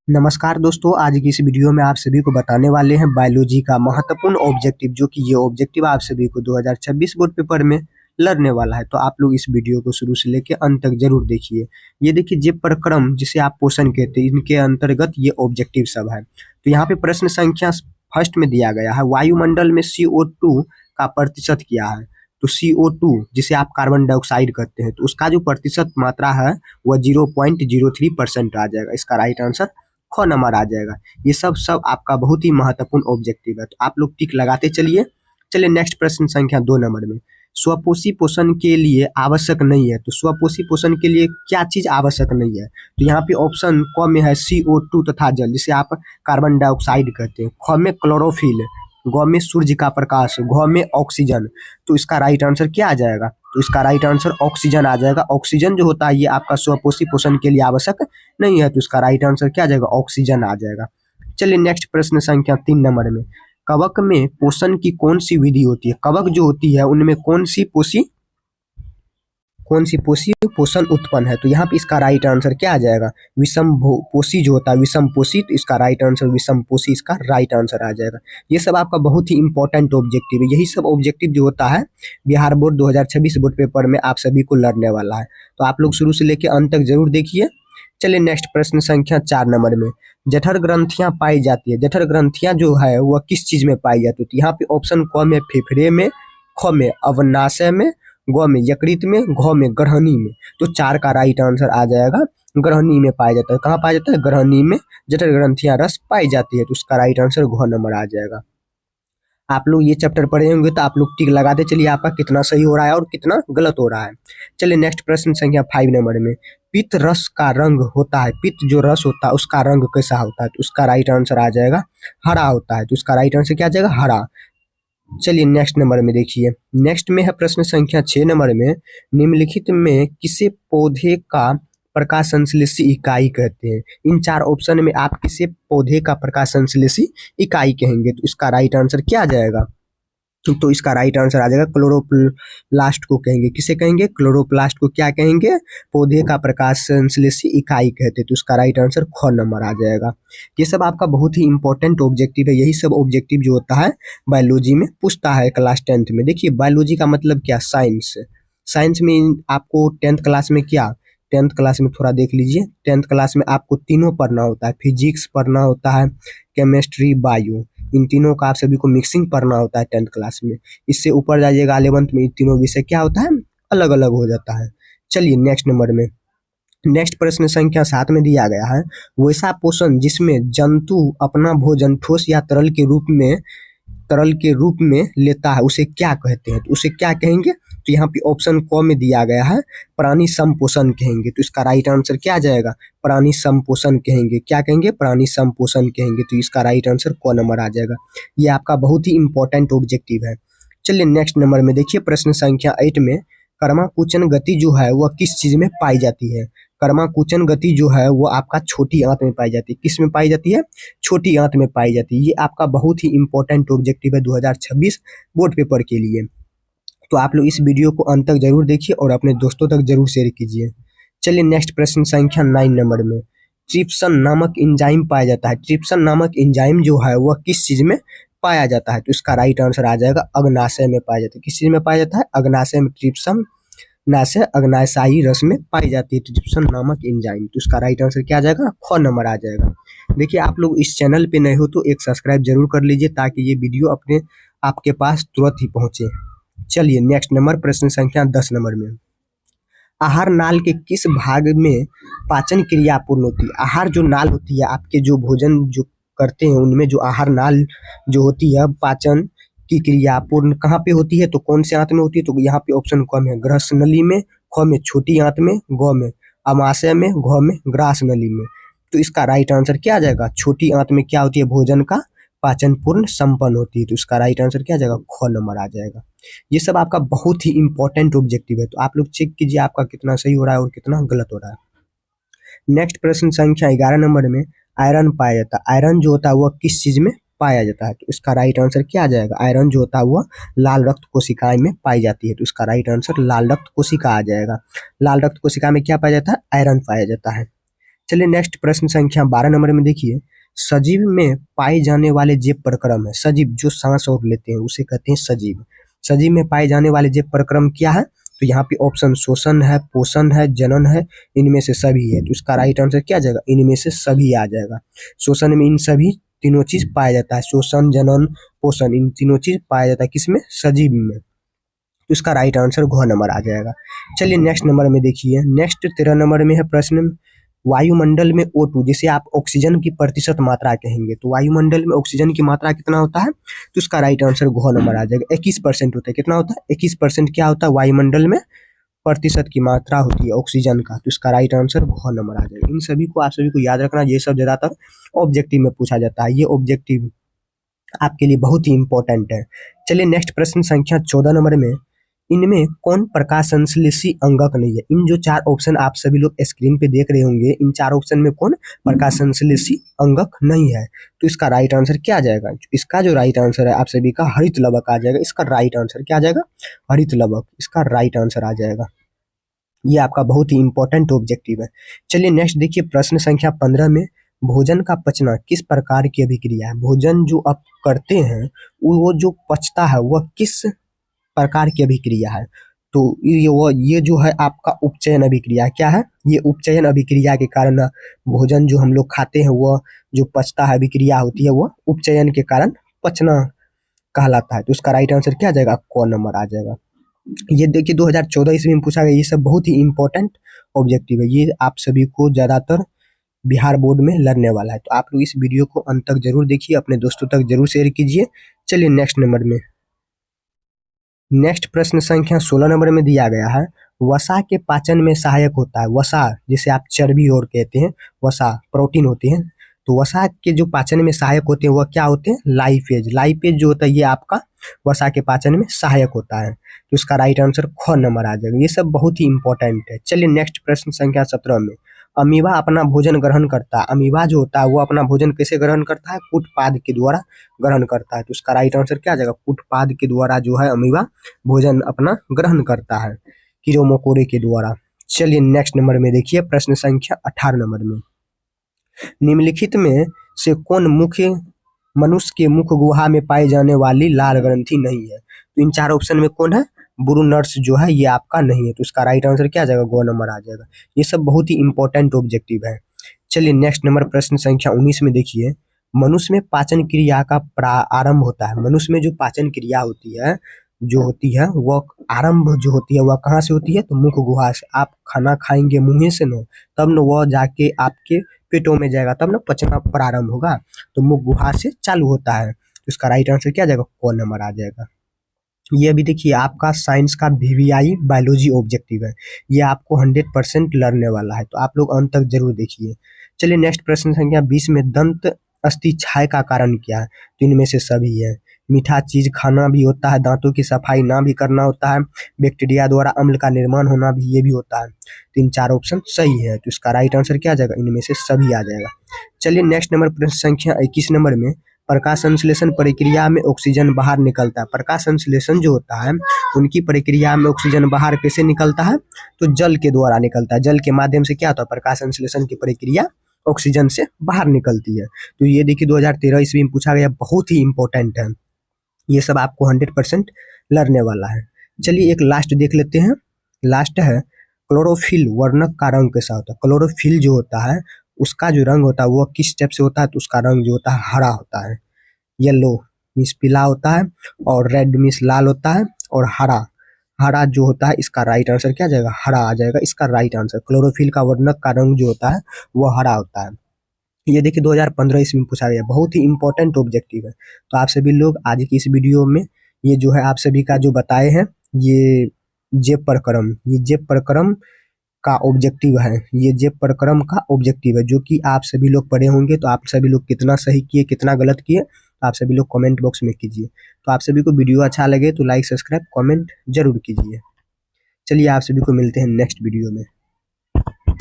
नमस्कार दोस्तों, आज की इस वीडियो में आप सभी को बताने वाले हैं बायोलॉजी का महत्वपूर्ण ऑब्जेक्टिव, जो कि ये ऑब्जेक्टिव आप सभी को 2026 बोर्ड पेपर में लड़ने वाला है। तो आप लोग इस वीडियो को शुरू से लेकर अंत तक जरूर देखिए। ये देखिए, जे प्रक्रम जिसे आप पोषण कहते हैं, इनके अंतर्गत ये ऑब्जेक्टिव सब है। तो यहाँ पे प्रश्न संख्या फर्स्ट में दिया गया है, वायुमंडल में CO2 का प्रतिशत क्या है। तो CO2 जिसे आप कार्बन डाइऑक्साइड कहते हैं, तो उसका जो प्रतिशत मात्रा है वह 0.03% आ जाएगा। इसका राइट आंसर ख नंबर आ जाएगा। ये सब सब आपका बहुत ही महत्वपूर्ण ऑब्जेक्टिव है, तो आप लोग टिक लगाते चलिए। चलिए नेक्स्ट प्रश्न संख्या 2 नंबर में, स्वपोषी पोषण के लिए आवश्यक नहीं है। तो स्वपोषी पोषण के लिए क्या चीज आवश्यक नहीं है। तो यहाँ पे ऑप्शन क में है CO2 तथा जल, जिसे आप कार्बन डाइऑक्साइड कहते हैं। ख में क्लोरोफिल, ग में सूर्य का प्रकाश, घ में ऑक्सीजन। तो इसका राइट आंसर क्या आ जाएगा। तो इसका राइट आंसर ऑक्सीजन आ जाएगा। ऑक्सीजन जो होता है ये आपका स्वपोषी पोषण के लिए आवश्यक नहीं है। तो इसका राइट आंसर क्या आ जाएगा, ऑक्सीजन आ जाएगा। चलिए नेक्स्ट प्रश्न संख्या 3 नंबर में, कवक में पोषण की कौन सी विधि होती है। कवक जो होती है उनमें कौन सी पोषी पोषण उत्पन्न है। तो यहाँ पे इसका राइट आंसर क्या आ जाएगा, विषम पोषी जो होता है, विषम पोषी। तो इसका राइट आंसर विषम पोषी इसका राइट आंसर आ जाएगा। ये सब आपका बहुत ही इंपॉर्टेंट ऑब्जेक्टिव है। यही सब ऑब्जेक्टिव जो होता है बिहार बोर्ड 2026 बोर्ड पेपर में आप सभी को लड़ने वाला है। तो आप लोग शुरू से लेकर अंत तक जरूर देखिए। चलिए नेक्स्ट प्रश्न संख्या 4 नंबर में, जठर ग्रंथियां पाई जाती है। जठर ग्रंथियां जो है वह किस चीज में पाई जाती है। तो यहाँ पे ऑप्शन क में फेफड़े में, ख में अवनाशय में, ग में यकृत में, घ में ग्रहणी में। तो 4 का राइट आंसर आ जाएगा ग्रहणी में पाया जाता है। कहाँ पाया जाता है, ग्रहणी में जठर ग्रंथियां रस पाई जाती है। तो उसका राइट आंसर घ नंबर आ जाएगा। आप लोग ये चैप्टर पढ़े होंगे तो आप लोग टिक लगाते चलिए, आपका कितना सही हो रहा है और कितना गलत हो रहा है। चलिए नेक्स्ट प्रश्न संख्या 5 नंबर में, पित्त रस का रंग होता है। पित्त जो रस होता है उसका रंग कैसा होता है। तो उसका राइट आंसर आ जाएगा हरा होता है। तो उसका राइट आंसर क्या आ जाएगा, हरा। चलिए नेक्स्ट नंबर में देखिए, नेक्स्ट में है प्रश्न संख्या 6 नंबर में, निम्नलिखित में किसे पौधे का प्रकाश संश्लेषी इकाई कहते हैं। इन 4 ऑप्शन में आप किसे पौधे का प्रकाश संश्लेषी इकाई कहेंगे। तो इसका राइट आंसर क्या आ जाएगा, तो इसका राइट आंसर आ जाएगा क्लोरोप्लास्ट को कहेंगे। किसे कहेंगे, क्लोरोप्लास्ट को क्या कहेंगे, पौधे का प्रकाश संश्लेषी इकाई कहते हैं। तो इसका राइट आंसर ख नंबर आ जाएगा। ये सब आपका बहुत ही इंपॉर्टेंट ऑब्जेक्टिव है। यही सब ऑब्जेक्टिव जो होता है बायोलॉजी में पूछता है क्लास 10th में। देखिए बायोलॉजी का मतलब क्या, साइंस। साइंस में आपको 10th क्लास में क्या, 10th क्लास में थोड़ा देख लीजिए। 10th क्लास में आपको तीनों पढ़ना होता है, फिजिक्स पढ़ना होता है, केमिस्ट्री, बायो। इन तीनों का आप सभी को मिक्सिंग पढ़ना होता है 10th क्लास में। इससे ऊपर जाइएगा 11th में, इन तीनों विषय क्या होता है, अलग अलग हो जाता है। चलिए नेक्स्ट नंबर में, नेक्स्ट प्रश्न संख्या 7 में दिया गया है, वैसा पोषण जिसमें जंतु अपना भोजन ठोस या तरल के रूप में लेता है उसे क्या कहते हैं। तो उसे क्या कहेंगे। तो यहाँ पे ऑप्शन क में दिया गया है, प्राणी संपोषण कहेंगे। तो इसका राइट आंसर क्या आ जाएगा, प्राणी संपोषण कहेंगे। क्या कहेंगे, प्राणी संपोषण कहेंगे। तो इसका राइट आंसर क नंबर आ जाएगा। ये आपका बहुत ही इंपॉर्टेंट ऑब्जेक्टिव है। चलिए नेक्स्ट नंबर में देखिए, प्रश्न संख्या 8 में, कर्माकुचन गति जो है वह किस चीज में पाई जाती है। कर्माकुचन गति जो है वो आपका छोटी आंत में पाई जाती है। किस में पाई जाती है, छोटी आंत में पाई जाती है। ये आपका बहुत ही इंपॉर्टेंट ऑब्जेक्टिव है 2026 बोर्ड पेपर के लिए। तो आप लोग इस वीडियो को अंत तक जरूर देखिए और अपने दोस्तों तक जरूर शेयर कीजिए। चलिए नेक्स्ट प्रश्न संख्या 9 नंबर में, ट्रिप्सन नामक एंजाइम पाया जाता है। ट्रिप्सन नामक एंजाइम जो है वह किस चीज में पाया जाता है। तो इसका राइट आंसर आ जाएगा अग्नाशय में पाया जाता है। किस चीज में पाया जाता है, अग्नाशय में। ट्रिप्सन नाशय अग्नाशयी रस में पाई जाती है ट्रिप्सन नामक एंजाइम। तो इसका राइट आंसर क्या आ जाएगा, ख नंबर आ जाएगा। देखिए आप लोग इस चैनल पे नए हो तो एक सब्सक्राइब जरूर कर लीजिए, ताकि ये वीडियो अपने आपके पास तुरंत ही पहुंचे। चलिए नेक्स्ट नंबर, प्रश्न संख्या 10 नंबर में, आहार नाल के किस भाग में पाचन क्रिया पूर्ण होती है। आहार जो नाल होती है, आपके जो भोजन जो करते हैं उनमें जो आहार नाल जो होती है, पाचन की क्रिया पूर्ण कहाँ पे होती है। तो कौन से आंत में होती है। तो यहाँ पे ऑप्शन क में ग्रस नली में, ख में छोटी आंत में, ग में अमाशय में, घ में ग्रास नली में। तो इसका राइट आंसर क्या आ जाएगा, छोटी आंत में क्या होती है, भोजन का पाचन पूर्ण संपन्न होती है। तो इसका राइट आंसर क्या आ जाएगा, ख नंबर आ जाएगा। ये सब आपका बहुत ही इंपॉर्टेंट ऑब्जेक्टिव है। तो आप लोग चेक कीजिए आपका कितना सही हो रहा है और कितना गलत हो रहा है। नेक्स्ट प्रश्न संख्या 11 नंबर में, आयरन पाया जाता है। आयरन जो होता है वह किस चीज में पाया जाता है। तो इसका राइट आंसर क्या आ जाएगा, आयरन जो होता है वह लाल रक्त कोशिकाएं में पाई जाती है। तो इसका राइट आंसर लाल रक्त कोशिका आ जाएगा। लाल रक्त कोशिका में क्या पाया जाता है, आयरन पाया जाता है। चलिए नेक्स्ट प्रश्न संख्या 12 नंबर में देखिए, सजीव में पाए जाने वाले जेब प्रक्रम है। सजीव जो सांस और लेते हैं उसे कहते हैं सजीव। सजीव में पाए जाने वाले जेब प्रक्रम क्या है? तो यहाँ पे ऑप्शन शोषण है, पोषण है, जनन है, इनमें से सभी है। तो इसका राइट आंसर क्या आ जाएगा? इनमें से सभी आ जाएगा। शोषण में इन सभी तीनों चीज पाया जाता है, शोषण, जनन, पोषण, इन तीनों चीज पाया जाता है किसमें? सजीव में। तो इसका राइट आंसर घ नंबर आ जाएगा। चलिए नेक्स्ट नंबर में देखिए, नेक्स्ट 13 नंबर में है प्रश्न, वायुमंडल में O2 जिसे आप ऑक्सीजन की प्रतिशत मात्रा कहेंगे, तो वायुमंडल में ऑक्सीजन की मात्रा कितना होता है? तो इसका राइट आंसर घ नंबर आ जाएगा। 21% होता है। कितना होता है? 21% क्या होता है? वायुमंडल में प्रतिशत की मात्रा होती है ऑक्सीजन का। तो इसका राइट आंसर घ नंबर आ जाएगा। इन सभी को आप सभी को याद रखना, ये सब ज्यादातर ऑब्जेक्टिव में पूछा जाता है। ये ऑब्जेक्टिव आपके लिए बहुत ही इंपॉर्टेंट है। चलिए नेक्स्ट प्रश्न संख्या 14 नंबर में, इनमें कौन प्रकाश संश्लेषी अंगक नहीं है? इन जो 4 ऑप्शन आप सभी लोग स्क्रीन पे देख रहे होंगे, इन 4 ऑप्शन में कौन प्रकाश संश्लेषी अंगक नहीं है? तो इसका राइट आंसर क्या आ जाएगा? इसका जो राइट आंसर है आप सभी का हरित लवक आ जाएगा। इसका राइट आंसर क्या आ जाएगा? हरित लवक, इसका राइट आंसर आ जाएगा। ये आपका बहुत ही इंपॉर्टेंट ऑब्जेक्टिव है। चलिए नेक्स्ट देखिए प्रश्न संख्या 15 में, भोजन का पचना किस प्रकार की अभिक्रिया है? भोजन जो आप करते हैं वो जो पचता है वह किस प्रकार की अभिक्रिया है? तो ये जो है आपका उपचयन अभिक्रिया। क्या है? ये उपचयन अभिक्रिया के कारण भोजन जो हम लोग खाते हैं वह जो पचता है, अभिक्रिया होती है, वह उपचयन के कारण पचना कहलाता है। तो उसका राइट आंसर क्या आ जाएगा? क नंबर आ जाएगा। ये देखिए 2014 ईस्वी में पूछा गया। ये सब बहुत ही इंपॉर्टेंट ऑब्जेक्टिव है। ये आप सभी को ज्यादातर बिहार बोर्ड में लड़ने वाला है। तो आप लोग इस वीडियो को अंत तक जरूर देखिए, अपने दोस्तों तक जरूर शेयर कीजिए। चलिए नेक्स्ट नंबर में, नेक्स्ट प्रश्न संख्या 16 नंबर में दिया गया है, वसा के पाचन में सहायक होता है। वसा जिसे आप चर्बी और कहते हैं, वसा प्रोटीन होते हैं। तो वसा के जो पाचन में सहायक होते हैं वह क्या होते हैं? लाइपेज। लाइपेज जो होता है ये आपका वसा के पाचन में सहायक होता है। तो इसका राइट आंसर ख नंबर आ जाएगा। ये सब बहुत ही इंपॉर्टेंट है। चलिए नेक्स्ट प्रश्न संख्या 17 में, अमीबा अपना भोजन ग्रहण करता है। अमीबा जो होता है वो अपना भोजन कैसे ग्रहण करता है? कूटपाद के द्वारा ग्रहण करता है। तो उसका राइट आंसर क्या आ जाएगा? कूटपाद के द्वारा जो है अमीबा भोजन अपना ग्रहण करता है, कीड़े मकोड़े के द्वारा। चलिए नेक्स्ट नंबर में देखिए प्रश्न संख्या 18 नंबर में, निम्नलिखित में से कौन मुख्य मनुष्य के मुख गुहा में पाई जाने वाली लाल ग्रंथि नहीं है? तो इन 4 ऑप्शन में कौन है? ब्रूनर्स जो है ये आपका नहीं है। तो इसका राइट आंसर क्या आ जाएगा? ग नंबर आ जाएगा। ये सब बहुत ही इंपॉर्टेंट ऑब्जेक्टिव है। चलिए नेक्स्ट नंबर प्रश्न संख्या 19 में देखिए, मनुष्य में पाचन क्रिया का प्रारंभ होता है। मनुष्य में जो पाचन क्रिया होती है जो होती है वह आरंभ जो होती है वह कहाँ से होती है? तो मुख गुहा से। आप खाना खाएंगे मुंह से न, तब न वह जाके आपके पेटों में जाएगा, तब न पचना प्रारंभ होगा। तो मुख गुहा से चालू होता है। तो इसका राइट आंसर क्या आ जाएगा? क नंबर आ जाएगा। ये अभी देखिए आपका साइंस का VVI बायोलॉजी ऑब्जेक्टिव है। ये आपको 100% लड़ने वाला है। तो आप लोग अंत तक जरूर देखिए। चलिए नेक्स्ट प्रश्न संख्या 20 में, दंत अस्थि क्षय का कारण क्या है? तो इनमें से सभी है। मीठा चीज खाना भी होता है, दांतों की सफाई ना भी करना होता है, बैक्टीरिया द्वारा अम्ल का निर्माण होना भी ये भी होता है। तो इन 4 ऑप्शन सही है। तो इसका राइट आंसर क्या आ जाएगा? इनमें से सभी आ जाएगा। चलिए नेक्स्ट नंबर प्रश्न संख्या 21 नंबर में, प्रकाश संश्लेषण प्रक्रिया में ऑक्सीजन बाहर निकलता है। प्रकाश संश्लेषण जो होता है उनकी प्रक्रिया में ऑक्सीजन बाहर कैसे निकलता है? तो जल के द्वारा निकलता है। जल के माध्यम से क्या होता है? प्रकाश संश्लेषण की प्रक्रिया ऑक्सीजन से बाहर निकलती है। तो ये देखिए 2013 ईस्वी में पूछा गया, बहुत ही इंपॉर्टेंट है। ये सब आपको 100% लड़ने वाला है। चलिए एक लास्ट देख लेते हैं। लास्ट है, क्लोरोफिल वर्णक का रंग कैसा होता है? क्लोरोफिल जो होता है उसका जो रंग होता है वो किस टाइप से होता है? तो उसका रंग जो होता है हरा होता है। येलो मीन्स पीला होता है, और रेड मीन्स लाल होता है, और हरा, हरा जो होता है इसका राइट आंसर क्या आ जाएगा? हरा आ जाएगा। इसका राइट आंसर क्लोरोफिल का वर्णक का रंग जो होता है वो हरा होता है। ये देखिए 2015 ईस्वी में पूछा गया, बहुत ही इंपॉर्टेंट ऑब्जेक्टिव है। तो आप सभी लोग आज की इस वीडियो में ये जो है आप सभी का जो बताए हैं, ये जेब प्रक्रम, ये जेब प्रक्रम का ऑब्जेक्टिव है। ये जेब प्रक्रम का ऑब्जेक्टिव है जो कि आप सभी लोग पढ़े होंगे। तो आप सभी लोग कितना सही किए कितना गलत किए तो आप सभी लोग कमेंट बॉक्स में कीजिए। तो आप सभी को वीडियो अच्छा लगे तो लाइक सब्सक्राइब कमेंट जरूर कीजिए। चलिए आप सभी को मिलते हैं नेक्स्ट वीडियो में।